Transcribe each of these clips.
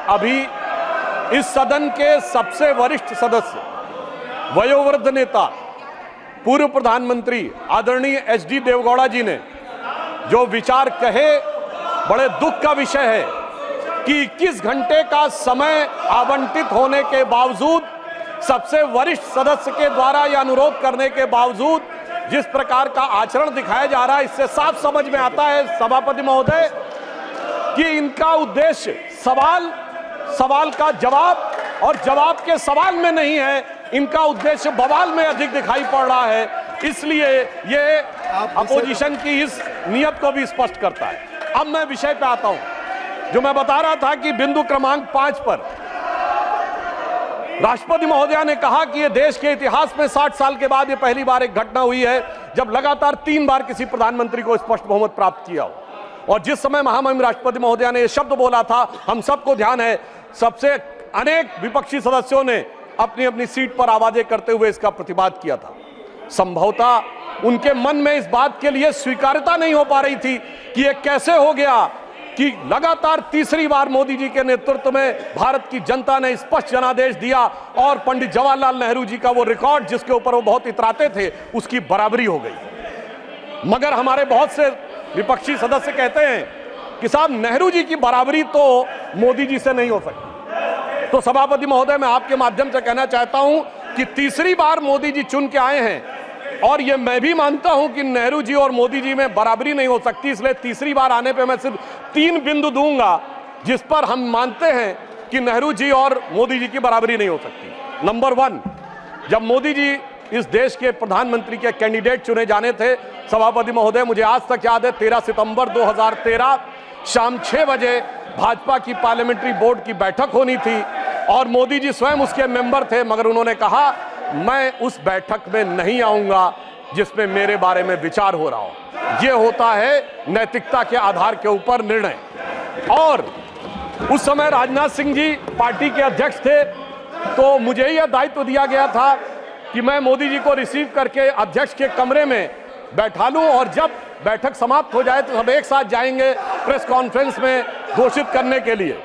अभी इस सदन के सबसे वरिष्ठ सदस्य, वयोवृद्ध नेता, पूर्व प्रधानमंत्री आदरणीय एचडी देवगौड़ा जी ने जो विचार कहे, बड़े दुख का विषय है कि 21 घंटे का समय आवंटित होने के बावजूद, सबसे वरिष्ठ सदस्य के द्वारा यह अनुरोध करने के बावजूद जिस प्रकार का आचरण दिखाया जा रहा है, इससे साफ समझ में आता है सभापति महोदय कि इनका उद्देश्य सवाल का जवाब और जवाब के सवाल में नहीं है, इनका उद्देश्य बवाल में अधिक दिखाई पड़ रहा है। इसलिए ये अपोजिशन की इस नियत को भी स्पष्ट करता है। अब मैं विषय पे आता हूं। जो मैं बता रहा था कि बिंदु क्रमांक 5 पर राष्ट्रपति महोदया ने कहा कि यह देश के इतिहास में 60 साल के बाद यह पहली बार एक घटना हुई है जब लगातार 3 बार किसी प्रधानमंत्री को स्पष्ट बहुमत प्राप्त किया हो। और जिस समय महामहिम राष्ट्रपति महोदया ने यह शब्द बोला था, हम सबको ध्यान है, सबसे अनेक विपक्षी सदस्यों ने अपनी अपनी सीट पर आवाजें करते हुए इसका प्रतिवाद किया था। संभवतः उनके मन में इस बात के लिए स्वीकार्यता नहीं हो पा रही थी कि यह कैसे हो गया कि लगातार तीसरी बार मोदी जी के नेतृत्व में भारत की जनता ने स्पष्ट जनादेश दिया और पंडित जवाहरलाल नेहरू जी का वो रिकॉर्ड जिसके ऊपर वो बहुत इतराते थे, उसकी बराबरी हो गई। मगर हमारे बहुत से विपक्षी सदस्य कहते हैं कि साहब नेहरू जी की बराबरी तो मोदी जी से नहीं हो सकती। तो सभापति महोदय, मैं आपके माध्यम से कहना चाहता हूं कि तीसरी बार मोदी जी चुन के आए हैं और ये मैं भी मानता हूं कि नेहरू जी और मोदी जी में बराबरी नहीं हो सकती, इसलिए तीसरी बार आने पे मैं सिर्फ 3 बिंदु दूंगा जिस पर हम मानते हैं कि नेहरू जी और मोदी जी की बराबरी नहीं हो सकती। नंबर 1, जब मोदी जी इस देश के प्रधानमंत्री के कैंडिडेट चुने जाने थे, सभापति महोदय, मुझे आज तक याद है 13 सितंबर 2013 शाम 6 बजे भाजपा की पार्लियामेंट्री बोर्ड की बैठक होनी थी और मोदी जी स्वयं उसके मेंबर थे, मगर उन्होंने कहा मैं उस बैठक में नहीं आऊंगा जिसमें मेरे बारे में विचार हो रहा हो। यह होता है नैतिकता के आधार के ऊपर निर्णय। और उस समय राजनाथ सिंह जी पार्टी के अध्यक्ष थे, तो मुझे यह दायित्व दिया गया था कि मैं मोदी जी को रिसीव करके अध्यक्ष के कमरे में बैठा लूं और जब बैठक समाप्त हो जाए तो सब एक साथ जाएंगे प्रेस कॉन्फ्रेंस में घोषित करने के लिए।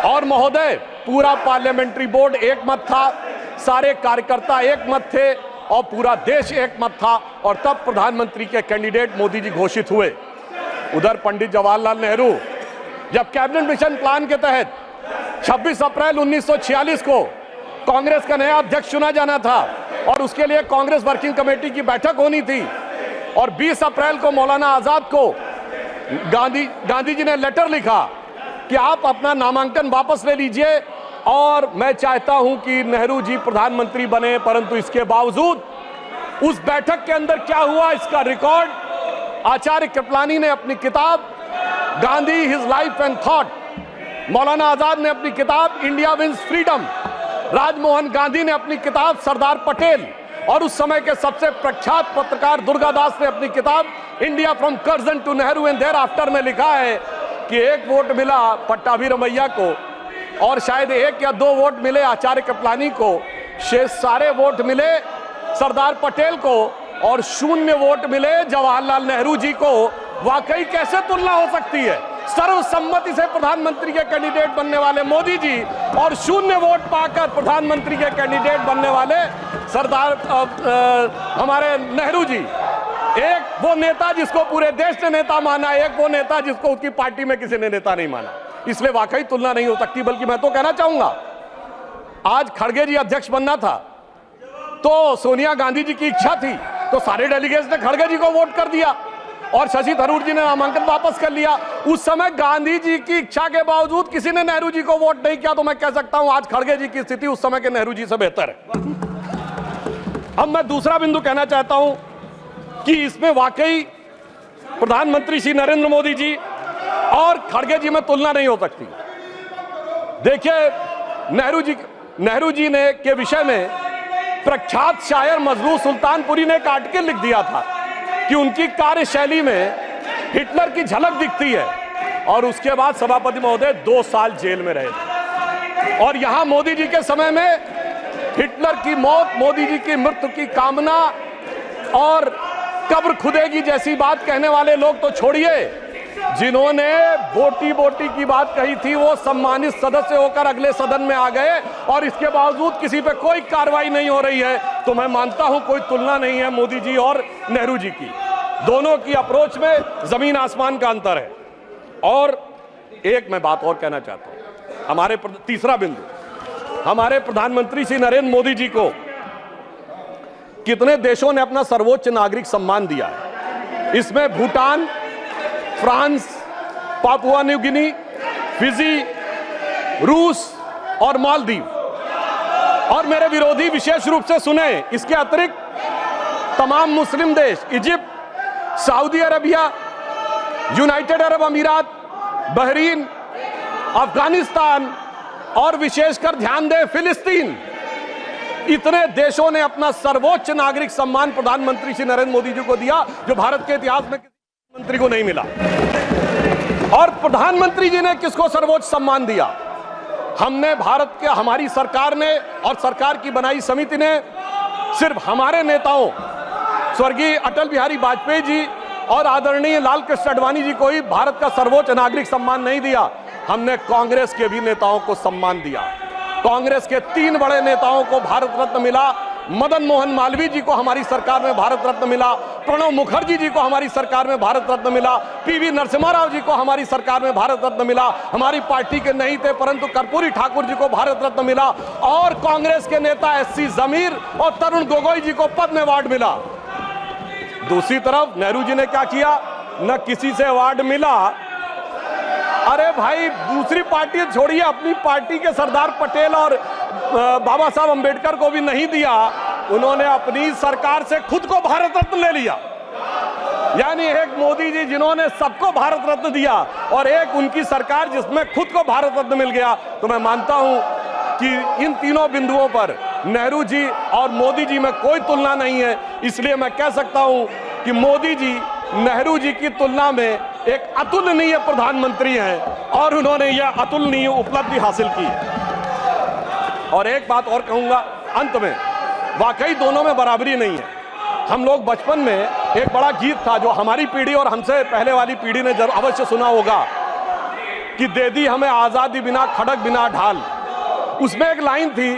और महोदय, पूरा पार्लियामेंट्री बोर्ड एक मत था, सारे कार्यकर्ता एक मत थे और पूरा देश एक मत था और तब प्रधानमंत्री के कैंडिडेट मोदी जी घोषित हुए। उधर पंडित जवाहरलाल नेहरू जब कैबिनेट मिशन प्लान के तहत 26 अप्रैल 1946 को कांग्रेस का नया अध्यक्ष चुना जाना था और उसके लिए कांग्रेस वर्किंग कमेटी की बैठक होनी थी और 20 अप्रैल को मौलाना आजाद को गांधी जी ने लेटर लिखा कि आप अपना नामांकन वापस ले लीजिए और मैं चाहता हूं कि नेहरू जी प्रधानमंत्री बने। परंतु इसके बावजूद उस बैठक के अंदर क्या हुआ, इसका रिकॉर्ड आचार्य कृपलानी ने अपनी किताब Gandhi his life and thought, Maulana Azad ने अपनी किताब India wins freedom, Rajmohan Gandhi ने अपनी किताब सरदार पटेल और उस समय के सबसे प्रख्यात पत्रकार दुर्गादास ने अपनी किताब India from Curzon to Nehru and thereafter में लिखा है कि 1 वोट मिला पट्टाभी-रमैया को और शायद 1 या 2 वोट मिले आचार्य कृपलानी को, शेष सारे वोट मिले सरदार पटेल को और 0 वोट मिले जवाहरलाल नेहरू जी को। वाकई कैसे तुलना हो सकती है? सर्वसम्मति से प्रधानमंत्री के कैंडिडेट बनने वाले मोदी जी और 0 वोट पाकर प्रधानमंत्री के कैंडिडेट बनने वाले सरदार हमारे नेहरू जी। एक वो नेता जिसको पूरे देश ने नेता माना, एक वो नेता जिसको उसकी पार्टी में किसी ने नेता नहीं माना। इसलिए वाकई तुलना नहीं हो सकती। बल्कि मैं तो कहना चाहूंगा, आज खड़गे जी अध्यक्ष बनना था तो सोनिया गांधी जी की इच्छा थी तो सारे डेलीगेट्स ने खड़गे जी को वोट कर दिया और शशि थरूर जी ने नामांकन वापस कर लिया। उस समय गांधी जी की इच्छा के बावजूद किसी ने नेहरू जी को वोट नहीं किया, तो मैं कह सकता हूं आज खड़गे जी की स्थिति उस समय के नेहरू जी से बेहतर है। अब मैं दूसरा बिंदु कहना चाहता हूं कि इसमें वाकई प्रधानमंत्री श्री नरेंद्र मोदी जी और खड़गे जी में तुलना नहीं हो सकती। देखिए, नेहरू जी ने के विषय में प्रख्यात शायर मजरू सुल्तानपुरी ने काट के लिख दिया था कि उनकी कार्यशैली में हिटलर की झलक दिखती है और उसके बाद सभापति महोदय 2 साल जेल में रहे। और यहां मोदी जी के समय में हिटलर की मौत, मोदी जी की मृत्यु की कामना और कब्र खुदेगी जैसी बात कहने वाले लोग तो छोड़िए, जिन्होंने बोटी बोटी की बात कही थी वो सम्मानित सदस्य होकर अगले सदन में आ गए और इसके बावजूद किसी पे कोई कार्रवाई नहीं हो रही है। तो मैं मानता हूं कोई तुलना नहीं है मोदी जी और नेहरू जी की। दोनों की अप्रोच में जमीन आसमान का अंतर है। और एक मैं बात और कहना चाहता हूं, हमारे तीसरा बिंदु, हमारे प्रधानमंत्री श्री नरेंद्र मोदी जी को कितने देशों ने अपना सर्वोच्च नागरिक सम्मान दिया है। इसमें Bhutan, France, Papua New Guinea, Fiji, रूस और मालदीव। और मेरे विरोधी विशेष रूप से सुने, इसके अतिरिक्त तमाम मुस्लिम देश, Egypt, Saudi Arabia, United Arab अमीरात, बहरीन, अफगानिस्तान और विशेषकर ध्यान दें फिलिस्तीन, इतने देशों ने अपना सर्वोच्च नागरिक सम्मान प्रधानमंत्री श्री नरेंद्र मोदी जी को दिया, जो भारत के इतिहास में किसी मंत्री को नहीं मिला। और प्रधानमंत्री जी ने किसको सर्वोच्च सम्मान दिया? हमने भारत के, हमारी सरकार ने और सरकार की बनाई समिति ने सिर्फ हमारे नेताओं स्वर्गीय अटल बिहारी वाजपेयी जी और आदरणीय लाल कृष्ण आडवाणी जी को ही भारत का सर्वोच्च नागरिक सम्मान नहीं दिया, हमने कांग्रेस के भी नेताओं को सम्मान दिया। कांग्रेस के 3 बड़े नेताओं को भारत रत्न मिला। मदन मोहन मालवीय जी को हमारी सरकार में भारत रत्न मिला, प्रणब मुखर्जी जी को हमारी सरकार में भारत रत्न मिला, पीवी नरसिम्हा राव जी को हमारी सरकार में भारत रत्न मिला, हमारी पार्टी के नहीं थे परंतु कर्पूरी ठाकुर जी को भारत रत्न मिला, और कांग्रेस के नेता एससी जमीर और तरुण गोगोई जी को पद्म अवार्ड मिला। दूसरी तरफ नेहरू जी ने क्या किया? न किसी से अवार्ड मिला। अरे भाई, दूसरी पार्टी छोड़िए, अपनी पार्टी के सरदार पटेल और बाबा साहब अंबेडकर को भी नहीं दिया, उन्होंने अपनी सरकार से खुद को भारत रत्न ले लिया। यानी एक मोदी जी जिन्होंने सबको भारत रत्न दिया और एक उनकी सरकार जिसमें खुद को भारत रत्न मिल गया। तो मैं मानता हूं कि इन तीनों बिंदुओं पर नेहरू जी और मोदी जी में कोई तुलना नहीं है। इसलिए मैं कह सकता हूं कि मोदी जी नेहरू जी की तुलना में एक अतुलनीय प्रधानमंत्री हैं और उन्होंने यह अतुलनीय उपलब्धि हासिल की है। और एक बात और कहूंगा अंत में, वाकई दोनों में बराबरी नहीं है। हम लोग बचपन में एक बड़ा गीत था जो हमारी पीढ़ी और हमसे पहले वाली पीढ़ी ने जरूर अवश्य सुना होगा कि दे दी हमें आजादी बिना खड़क बिना ढाल। उसमें एक लाइन थी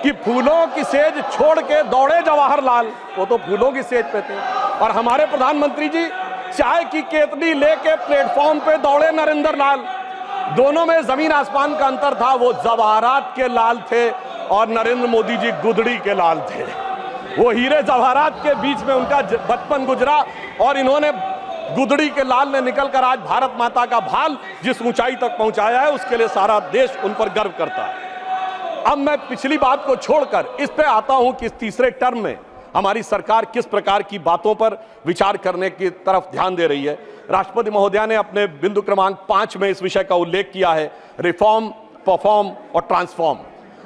कि फूलों की सेज छोड़ के दौड़े जवाहरलाल। वो तो फूलों की सेज पे थे। और हमारे प्रधानमंत्री जी चाय की केतली लेके प्लेटफॉर्म पे दौड़े नरेंद्र लाल। दोनों में जमीन आसमान का अंतर था। वो जवाहरात के लाल थे और नरेंद्र मोदी जी गुदड़ी के लाल थे। वो हीरे जवाहरात के बीच में उनका बचपन गुजरा और इन्होंने गुदड़ी के लाल ने निकलकर आज भारत माता का भाल जिस ऊंचाई तक पहुंचाया है, उसके लिए सारा देश उन पर गर्व करता है। अब मैं पिछली बात को छोड़कर इस पे आता हूं कि इस तीसरे टर्म में हमारी सरकार किस प्रकार की बातों पर विचार करने की तरफ ध्यान दे रही है। राष्ट्रपति महोदया ने अपने बिंदु क्रमांक 5 में इस विषय का उल्लेख किया है, रिफॉर्म, परफॉर्म और ट्रांसफॉर्म।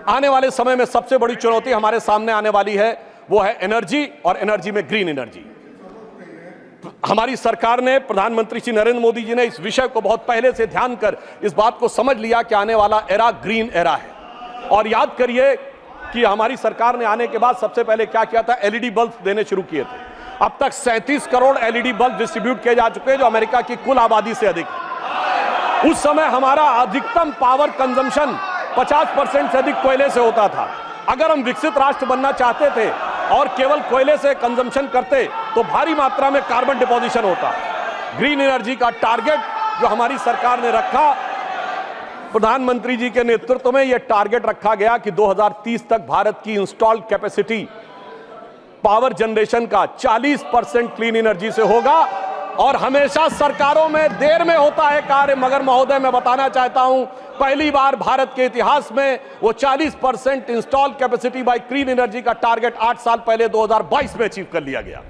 आने वाले समय में सबसे बड़ी चुनौती हमारे सामने आने वाली है, वो है एनर्जी, और एनर्जी में ग्रीन एनर्जी। हमारी सरकार ने, प्रधानमंत्री श्री नरेंद्र मोदी जी ने इस विषय को बहुत पहले से ध्यान कर इस बात को समझ लिया कि आने वाला एरा ग्रीन एरा है। और याद करिए कि हमारी सरकार ने आने के बाद सबसे पहले क्या किया था, एलईडी बल्ब देने शुरू किए थे। अब तक 37 करोड़ एलईडी बल्ब डिस्ट्रीब्यूट किए जा चुके हैं, जो अमेरिका की कुल आबादी से अधिक है। उस समय हमारा अधिकतम पावर कंजम्पशन 50% से अधिक कोयले से होता था। अगर हम विकसित राष्ट्र बनना चाहते थे और केवल कोयले से कंजम्पशन करते तो भारी मात्रा में कार्बन डिपोजिशन होता। ग्रीन एनर्जी का टारगेट जो हमारी सरकार ने रखा, प्रधानमंत्री जी के नेतृत्व में यह टारगेट रखा गया कि 2030 तक भारत की इंस्टॉल्ड कैपेसिटी पावर जनरेशन का 40% क्लीन एनर्जी से होगा। और हमेशा सरकारों में देर में होता है कार्य, मगर महोदय मैं बताना चाहता हूं, पहली बार भारत के इतिहास में वो 40% install capacity by clean energy का टारगेट 8 साल पहले 2022 में अचीव कर लिया गया।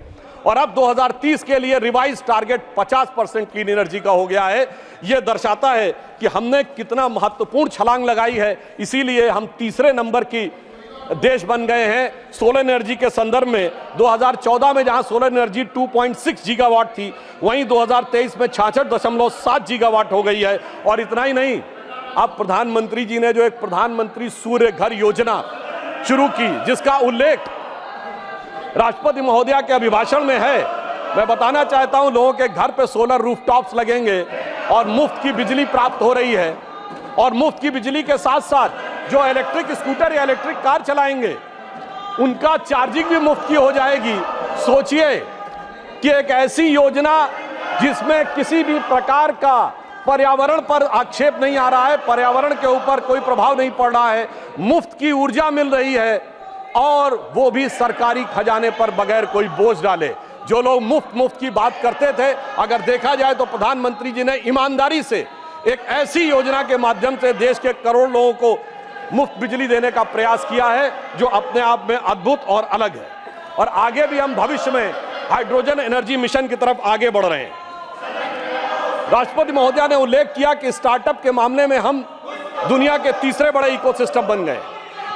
और अब 2030 के लिए रिवाइज टारगेट 50% क्लीन एनर्जी का हो गया है। यह दर्शाता है कि हमने कितना महत्वपूर्ण छलांग लगाई है। इसीलिए हम तीसरे नंबर की देश बन गए हैं सोलर एनर्जी के संदर्भ में। 2014 में जहां सोलर एनर्जी 2.6 गीगावाट थी, वहीं 2023 में 66.7 गीगावाट हो गई है। और इतना ही नहीं, अब प्रधानमंत्री जी ने जो एक प्रधानमंत्री सूर्य घर योजना शुरू की, जिसका उल्लेख राष्ट्रपति महोदया के अभिभाषण में है, मैं बताना चाहता हूं, लोगों के घर पे सोलर रूफटॉप्स लगेंगे और मुफ्त की बिजली प्राप्त हो रही है। और मुफ्त की बिजली के साथ साथ जो इलेक्ट्रिक स्कूटर या इलेक्ट्रिक कार चलाएंगे उनका चार्जिंग भी मुफ्त की हो जाएगी। सोचिए कि एक ऐसी योजना जिसमें किसी भी प्रकार का पर्यावरण पर आक्षेप नहीं आ रहा है, पर्यावरण के ऊपर कोई प्रभाव नहीं पड़ रहा है, मुफ्त की ऊर्जा मिल रही है और वो भी सरकारी खजाने पर बगैर कोई बोझ डाले। जो लोग मुफ्त की बात करते थे, अगर देखा जाए तो प्रधानमंत्री जी ने ईमानदारी से एक ऐसी योजना के माध्यम से देश के करोड़ लोगों को मुफ्त बिजली देने का प्रयास किया है जो अपने आप में अद्भुत और अलग है। और आगे भी हम भविष्य में हाइड्रोजन एनर्जी मिशन की तरफ आगे बढ़ रहे हैं। राष्ट्रपति महोदया ने उल्लेख किया कि स्टार्टअप के मामले में हम दुनिया के तीसरे बड़े इकोसिस्टम बन गए,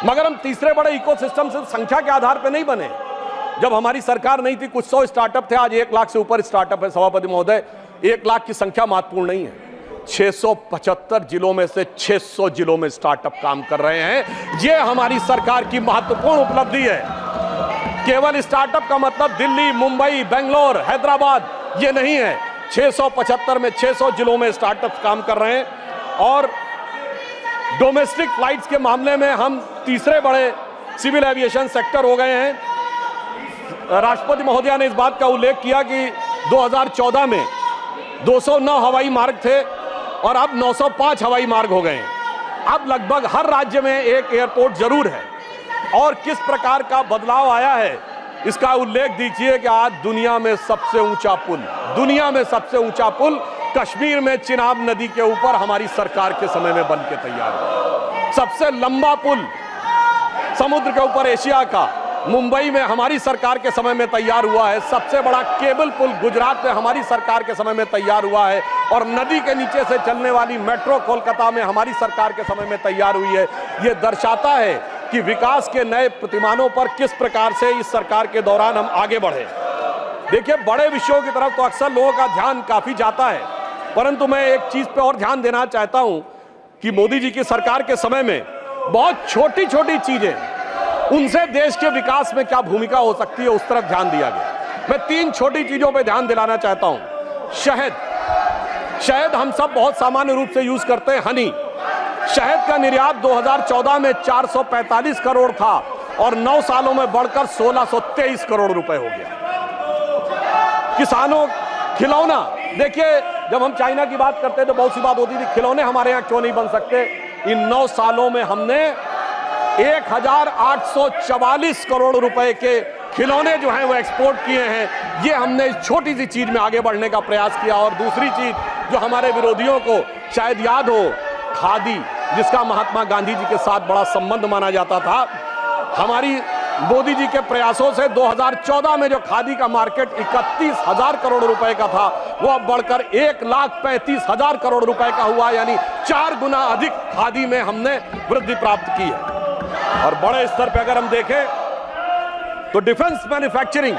मगर हम तीसरे बड़े इकोसिस्टम सिर्फ संख्या के आधार पर नहीं बने। जब हमारी सरकार नहीं थी, कुछ 100 स्टार्टअप थे, आज 1 लाख से ऊपर स्टार्टअप है। सभापति महोदय, 1 लाख की संख्या महत्वपूर्ण नहीं है। 675 जिलों में से 600 जिलों में स्टार्टअप काम कर रहे हैं। ये हमारी सरकार की महत्वपूर्ण उपलब्धि है। केवल स्टार्टअप का मतलब दिल्ली, मुंबई, बेंगलोर, हैदराबाद ये नहीं है। 675 में 600 जिलों में स्टार्टअप काम कर रहे हैं। और डोमेस्टिक फ्लाइट्स के मामले में हम तीसरे बड़े सिविल एविएशन सेक्टर हो गए हैं। राष्ट्रपति महोदया ने इस बात का उल्लेख किया कि 2014 में 209 हवाई मार्ग थे और अब 905 हवाई मार्ग हो गए हैं। अब लगभग हर राज्य में एक एयरपोर्ट जरूर है। और किस प्रकार का बदलाव आया है इसका उल्लेख दीजिए कि आज दुनिया में सबसे ऊंचा पुल कश्मीर में चिनाब नदी के ऊपर हमारी सरकार के समय में बन के तैयार हुआ। सबसे लंबा पुल समुद्र के ऊपर एशिया का मुंबई में हमारी सरकार के समय में तैयार हुआ है। सबसे बड़ा केबल पुल गुजरात में हमारी सरकार के समय में तैयार हुआ है। और नदी के नीचे से चलने वाली मेट्रो कोलकाता में हमारी सरकार के समय में तैयार हुई है। यह दर्शाता है कि विकास के नए प्रतिमानों पर किस प्रकार से इस सरकार के दौरान हम आगे बढ़े। देखिए, बड़े विषयों की तरफ तो अक्सर लोगों का ध्यान काफी जाता है, परंतु मैं एक चीज पे और ध्यान देना चाहता हूं कि मोदी जी की सरकार के समय में बहुत छोटी छोटी चीजें, उनसे देश के विकास में क्या भूमिका हो सकती है, उस तरफ ध्यान दिया गया। मैं 3 छोटी चीजों पे ध्यान दिलाना चाहता हूं। शहद हम सब बहुत सामान्य रूप से यूज करते हैं। हनी, शहद का निर्यात 2014 में 445 करोड़ था और 9 सालों में बढ़कर 1623 करोड़ रुपए हो गया। किसानों, खिलौना, देखिए जब हम चाइना की बात करते तो बहुत सी बात होती थी, खिलौने हमारे यहाँ क्यों नहीं बन सकते। इन 9 सालों में हमने 1844 करोड़ रुपए के खिलौने जो हैं वो एक्सपोर्ट किए हैं। ये हमने इस छोटी सी चीज में आगे बढ़ने का प्रयास किया। और दूसरी चीज जो हमारे विरोधियों को शायद याद हो, खादी, जिसका महात्मा गांधी जी के साथ बड़ा संबंध माना जाता था, हमारी मोदी जी के प्रयासों से 2014 में जो खादी का मार्केट 31,000 करोड़ रुपए का था, वो अब बढ़कर 1,35,000 करोड़ रुपए का हुआ। यानी 4 गुना अधिक खादी में हमने वृद्धि प्राप्त की है। और बड़े स्तर पर अगर हम देखें तो डिफेंस मैन्युफैक्चरिंग,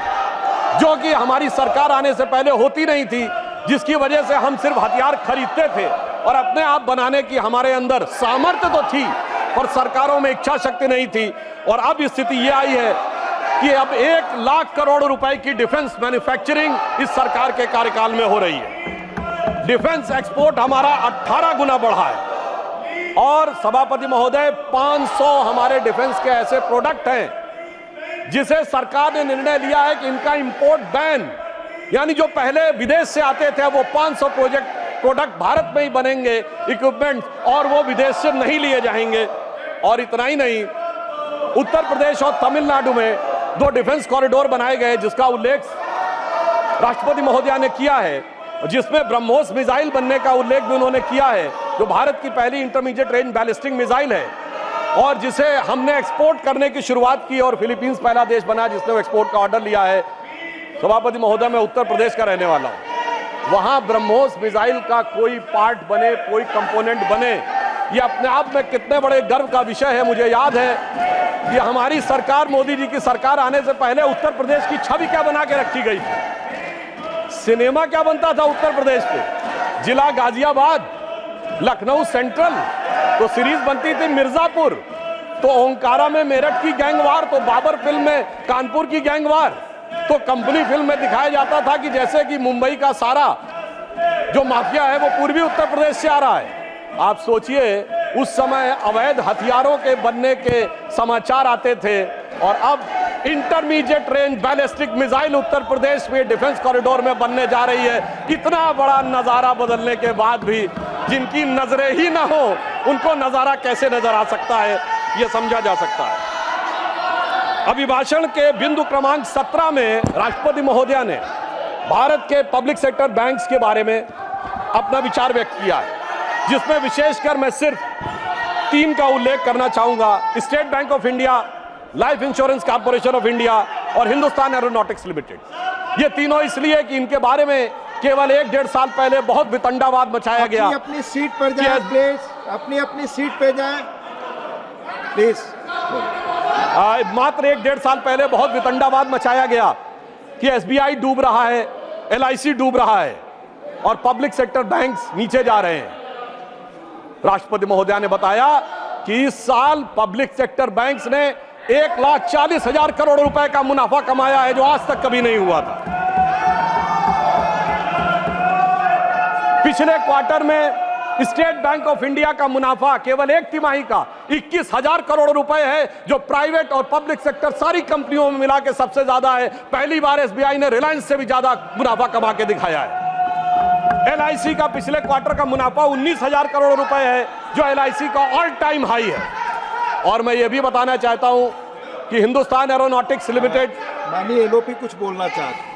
जो कि हमारी सरकार आने से पहले होती नहीं थी, जिसकी वजह से हम सिर्फ हथियार खरीदते थे और अपने आप बनाने की हमारे अंदर सामर्थ्य तो थी पर सरकारों में इच्छा शक्ति नहीं थी। और अब स्थिति यह आई है कि अब 1 लाख करोड़ रुपए की डिफेंस मैन्युफैक्चरिंग इस सरकार के कार्यकाल में हो रही है। डिफेंस एक्सपोर्ट हमारा 18 गुना बढ़ा है। और सभापति महोदय, 500 हमारे डिफेंस के ऐसे प्रोडक्ट हैं जिसे सरकार ने निर्णय लिया है कि इनका इंपोर्ट बैन, यानी जो पहले विदेश से आते थे वो 500 प्रोडक्ट भारत में ही बनेंगे, इक्विपमेंट, और वो विदेश से नहीं लिए जाएंगे। और इतना ही नहीं, उत्तर प्रदेश और तमिलनाडु में 2 डिफेंस कॉरिडोर बनाए गए, जिसका उल्लेख राष्ट्रपति महोदया ने किया है, जिसमें ब्रह्मोस मिसाइल बनने का उल्लेख भी उन्होंने किया है, जो भारत की पहली इंटरमीडिएट रेंज बैलिस्टिक मिसाइल है और जिसे हमने एक्सपोर्ट करने की शुरुआत की। और फिलीपींस पहला देश बना जिसने एक्सपोर्ट का ऑर्डर लिया है। सभापति महोदय, मैं उत्तर प्रदेश का रहने वाला हूं। वहां ब्रह्मोस मिसाइल का कोई पार्ट बने, कोई कंपोनेंट बने, ये अपने आप में कितने बड़े गर्व का विषय है। मुझे याद है कि हमारी सरकार, मोदी जी की सरकार आने से पहले उत्तर प्रदेश की छवि क्या बना के रखी गई थी। सिनेमा क्या बनता था उत्तर प्रदेश पे, जिला गाजियाबाद, लखनऊ सेंट्रल, तो सीरीज बनती थी मिर्जापुर, तो ओंकारा में मेरठ की गैंगवार, तो बाबर फिल्म में कानपुर की गैंगवार। तो कंपनी फिल्म में दिखाया जाता था कि जैसे कि मुंबई का सारा जो माफिया है वो पूर्वी उत्तर प्रदेश से आ रहा है। आप सोचिए, उस समय अवैध हथियारों के बनने के समाचार आते थे और अब intermediate range ballistic missile Uttar Pradesh में डिफेंस कॉरिडोर में बनने जा रही है। इतना बड़ा नजारा बदलने के बाद भी जिनकी नजरें ही ना हो उनको नजारा कैसे नजर आ सकता है, यह समझा जा सकता है। अभिभाषण के बिंदु क्रमांक 17 में राष्ट्रपति महोदया ने भारत के पब्लिक सेक्टर बैंक्स के बारे में अपना विचार व्यक्त किया है, जिसमें विशेषकर मैं सिर्फ 3 का उल्लेख करना चाहूंगा। State bank of India, life insurance corporation of India और हिंदुस्तान एरोनॉटिक्स लिमिटेड। ये तीनों इसलिए कि इनके बारे में केवल 1-1.5 साल पहले बहुत वितंडावाद मचाया गया। अपनी सीट पर जाएं प्लीज, अपनी सीट पे जाएं प्लीज। मात्र 1-1.5 साल पहले बहुत वितंडावाद मचाया गया कि एसबीआई डूब रहा है, एलआईसी डूब रहा है और पब्लिक सेक्टर बैंक्स नीचे जा रहे हैं। राष्ट्रपति महोदया ने बताया कि इस साल पब्लिक सेक्टर बैंक्स ने 1,40,000 करोड़ रुपए का मुनाफा कमाया है, जो आज तक कभी नहीं हुआ था। पिछले क्वार्टर में स्टेट बैंक ऑफ इंडिया का मुनाफा केवल 1 तिमाही का 21,000 करोड़ रुपए है, जो प्राइवेट और पब्लिक सेक्टर सारी कंपनियों में मिला के सबसे ज्यादा है। पहली बार एसबीआई ने रिलायंस से भी ज्यादा मुनाफा कमा के दिखाया है। एलआईसी का पिछले क्वार्टर का मुनाफा 19,000 करोड़ रुपए है, जो एलआईसी का ऑल टाइम हाई है। और मैं ये भी बताना चाहता हूं कि हिंदुस्तान एरोनॉटिक्स लिमिटेड, माननीय एलओपी कुछ बोलना चाहते हैं।